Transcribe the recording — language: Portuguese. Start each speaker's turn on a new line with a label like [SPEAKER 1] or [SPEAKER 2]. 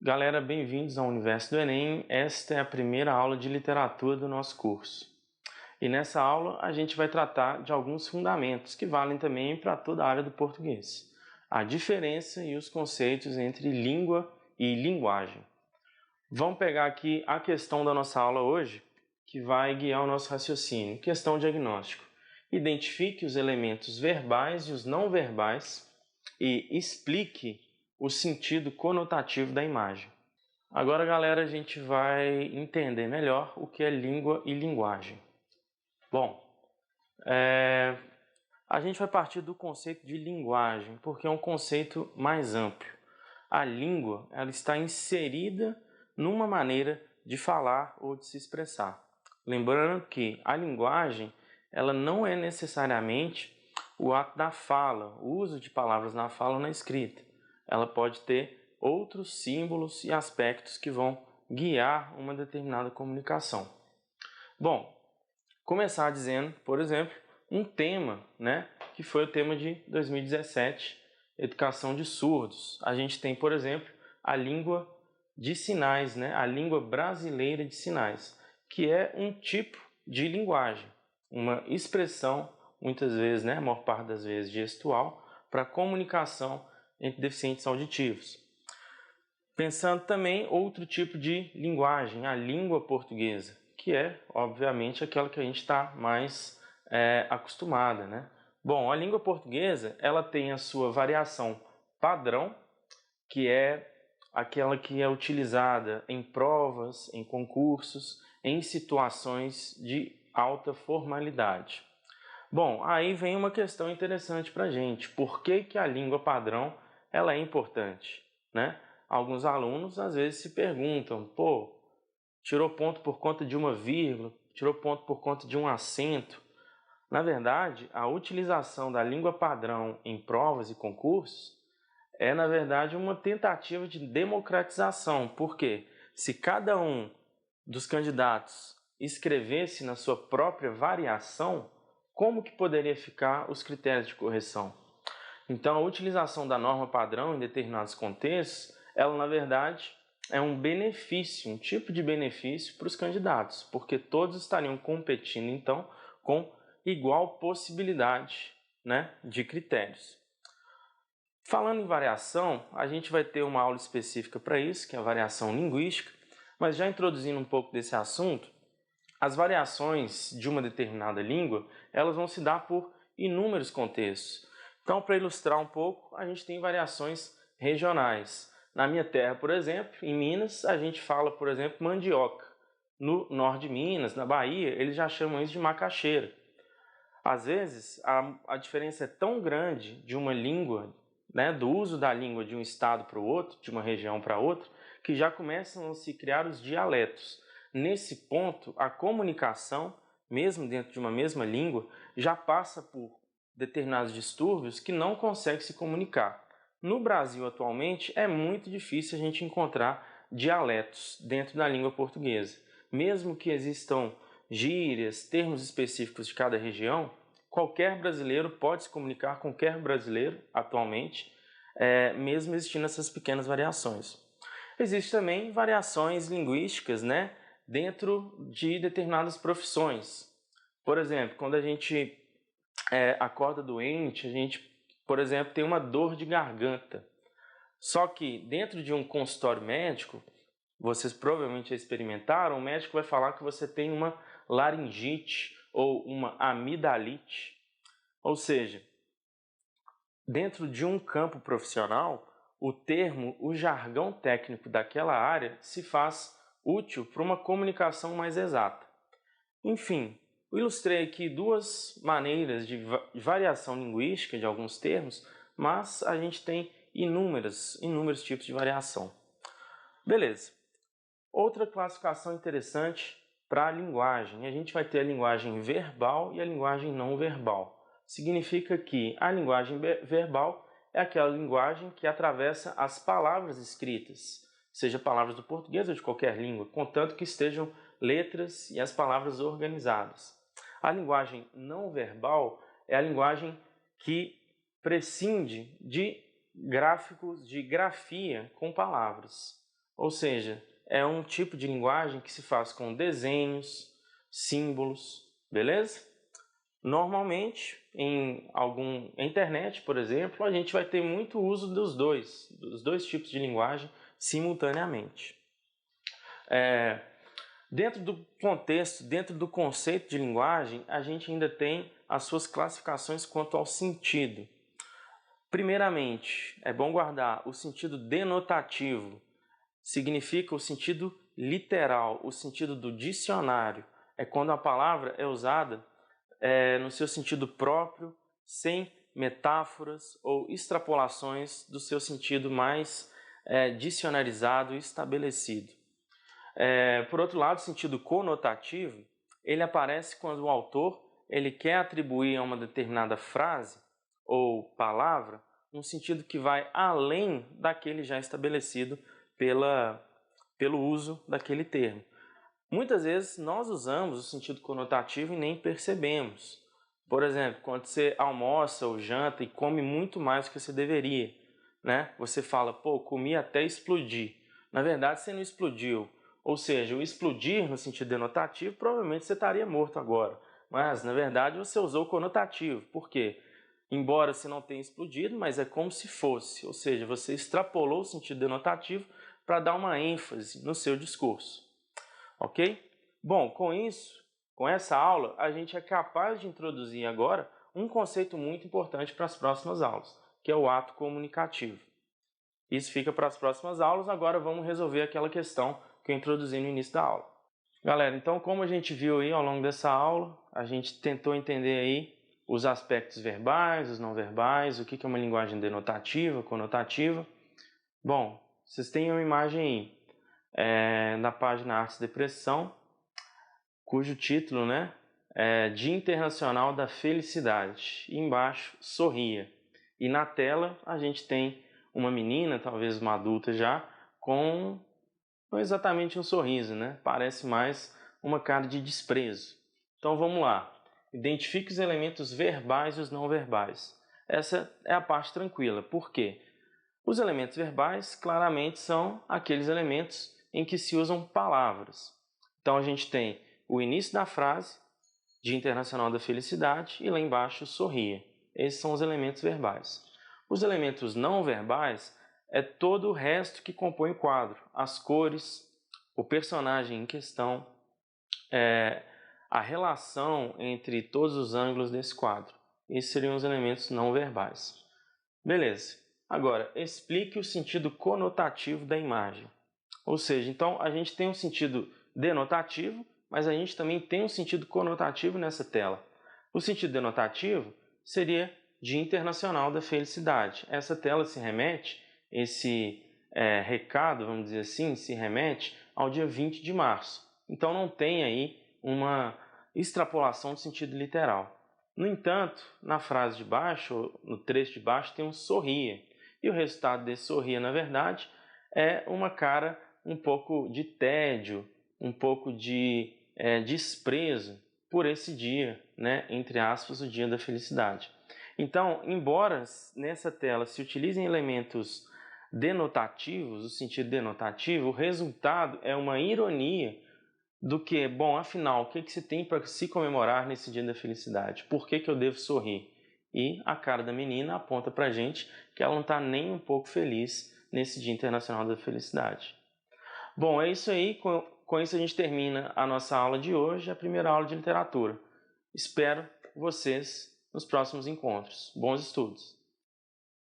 [SPEAKER 1] Galera, bem-vindos ao Universo do Enem. Esta é a primeira aula de literatura do nosso curso. E nessa aula a gente vai tratar de alguns fundamentos que valem também para toda a área do português. A diferença e os conceitos entre língua e linguagem. Vamos pegar aqui a questão da nossa aula hoje, que vai guiar o nosso raciocínio. Questão diagnóstico. Identifique os elementos verbais e os não verbais e explique o sentido conotativo da imagem. Agora, galera, a gente vai entender melhor o que é língua e linguagem. Bom, a gente vai partir do conceito de linguagem, porque é um conceito mais amplo. A língua, ela está inserida numa maneira de falar ou de se expressar. Lembrando que a linguagem, ela não é necessariamente o ato da fala, o uso de palavras na fala ou na escrita. Ela pode ter outros símbolos e aspectos que vão guiar uma determinada comunicação. Bom, começar dizendo, por exemplo, um tema, que foi o tema de 2017, Educação de Surdos. A gente tem, por exemplo, a língua de sinais, a língua brasileira de sinais, que é um tipo de linguagem, uma expressão, muitas vezes, a maior parte das vezes, gestual, para comunicação entre deficientes auditivos. Pensando também outro tipo de linguagem, a língua portuguesa, que é, obviamente, aquela que a gente está mais acostumada, Bom, a língua portuguesa, ela tem a sua variação padrão, que é aquela que é utilizada em provas, em concursos, em situações de alta formalidade. Bom, aí vem uma questão interessante para a gente. Por que a língua padrão ela é importante, Alguns alunos às vezes se perguntam, tirou ponto por conta de uma vírgula, tirou ponto por conta de um acento. Na verdade, a utilização da língua padrão em provas e concursos é, na verdade, uma tentativa de democratização. Porque se cada um dos candidatos escrevesse na sua própria variação, como que poderia ficar os critérios de correção? Então, a utilização da norma padrão em determinados contextos, ela, na verdade, é um benefício, um tipo de benefício para os candidatos, porque todos estariam competindo, então, com igual possibilidade de critérios. Falando em variação, a gente vai ter uma aula específica para isso, que é a variação linguística, mas já introduzindo um pouco desse assunto, as variações de uma determinada língua, elas vão se dar por inúmeros contextos. Então, para ilustrar um pouco, a gente tem variações regionais. Na minha terra, por exemplo, em Minas, a gente fala, por exemplo, mandioca. No norte de Minas, na Bahia, eles já chamam isso de macaxeira. Às vezes, a diferença é tão grande de uma língua, do uso da língua de um estado para o outro, de uma região para outra, que já começam a se criar os dialetos. Nesse ponto, a comunicação, mesmo dentro de uma mesma língua, já passa por determinados distúrbios que não consegue se comunicar. No Brasil, atualmente, é muito difícil a gente encontrar dialetos dentro da língua portuguesa. Mesmo que existam gírias, termos específicos de cada região, qualquer brasileiro pode se comunicar com qualquer brasileiro, atualmente, mesmo existindo essas pequenas variações. Existem também variações linguísticas, dentro de determinadas profissões. Por exemplo, quando a gente acorda doente, a gente, por exemplo, tem uma dor de garganta. Só que dentro de um consultório médico, vocês provavelmente já experimentaram, o médico vai falar que você tem uma laringite ou uma amidalite. Ou seja, dentro de um campo profissional, o termo, o jargão técnico daquela área se faz útil para uma comunicação mais exata. Enfim, eu ilustrei aqui duas maneiras de variação linguística de alguns termos, mas a gente tem inúmeros tipos de variação. Beleza. Outra classificação interessante para a linguagem. A gente vai ter a linguagem verbal e a linguagem não verbal. Significa que a linguagem verbal é aquela linguagem que atravessa as palavras escritas, seja palavras do português ou de qualquer língua, contanto que estejam letras e as palavras organizadas. A linguagem não verbal é a linguagem que prescinde de gráficos, de grafia com palavras. ou seja, é um tipo de linguagem que se faz com desenhos, símbolos, beleza? Normalmente, em internet, por exemplo, a gente vai ter muito uso dos dois tipos de linguagem simultaneamente. Dentro do contexto, dentro do conceito de linguagem, a gente ainda tem as suas classificações quanto ao sentido. Primeiramente, é bom guardar o sentido denotativo, significa o sentido literal, o sentido do dicionário. É quando a palavra é usada no seu sentido próprio, sem metáforas ou extrapolações do seu sentido mais dicionarizado e estabelecido. Por outro lado, o sentido conotativo, ele aparece quando o autor ele quer atribuir a uma determinada frase ou palavra um sentido que vai além daquele já estabelecido pelo uso daquele termo. Muitas vezes nós usamos o sentido conotativo e nem percebemos. Por exemplo, quando você almoça ou janta e come muito mais do que você deveria, né? Você fala, pô, comi até explodir. Na verdade, você não explodiu. Ou seja, o explodir no sentido denotativo, provavelmente você estaria morto agora. Mas, na verdade, você usou o conotativo. Por quê? Embora você não tenha explodido, mas é como se fosse. Ou seja, você extrapolou o sentido denotativo para dar uma ênfase no seu discurso. Ok? Bom, com isso, com essa aula, a gente é capaz de introduzir agora um conceito muito importante para as próximas aulas, que é o ato comunicativo. Isso fica para as próximas aulas, agora vamos resolver aquela questão que eu introduzi no início da aula. Galera, então como a gente viu aí ao longo dessa aula, a gente tentou entender aí os aspectos verbais, os não verbais, o que é uma linguagem denotativa, conotativa. Bom, vocês têm uma imagem aí na página Artes e Depressão, cujo título é Dia Internacional da Felicidade. E embaixo, sorria. E na tela a gente tem uma menina, talvez uma adulta já, com não exatamente um sorriso, né? Parece mais uma cara de desprezo. Então vamos lá. Identifique os elementos verbais e os não verbais. Essa é a parte tranquila. Por quê? Os elementos verbais claramente são aqueles elementos em que se usam palavras. Então a gente tem o início da frase, Dia Internacional da Felicidade, e lá embaixo sorria. Esses são os elementos verbais. Os elementos não verbais é todo o resto que compõe o quadro. As cores, o personagem em questão, a relação entre todos os ângulos desse quadro. Esses seriam os elementos não verbais. Beleza. Agora, explique o sentido conotativo da imagem. Ou seja, então a gente tem um sentido denotativo, mas a gente também tem um sentido conotativo nessa tela. O sentido denotativo seria Dia Internacional da Felicidade. Essa tela se remete, esse recado, vamos dizer assim, se remete ao dia 20 de março. Então não tem aí uma extrapolação do sentido literal. No entanto, na frase de baixo, no trecho de baixo, tem um sorria. E o resultado desse sorria, na verdade, é uma cara um pouco de tédio, um pouco de desprezo por esse dia, entre aspas, o dia da felicidade. Então, embora nessa tela se utilizem elementos denotativos, o sentido denotativo, o resultado é uma ironia do que, bom, afinal, o que se tem para se comemorar nesse dia da felicidade? Por que eu devo sorrir? E a cara da menina aponta para a gente que ela não está nem um pouco feliz nesse Dia Internacional da Felicidade. Bom, é isso aí. Com isso a gente termina a nossa aula de hoje, a primeira aula de literatura. Espero vocês nos próximos encontros. Bons estudos!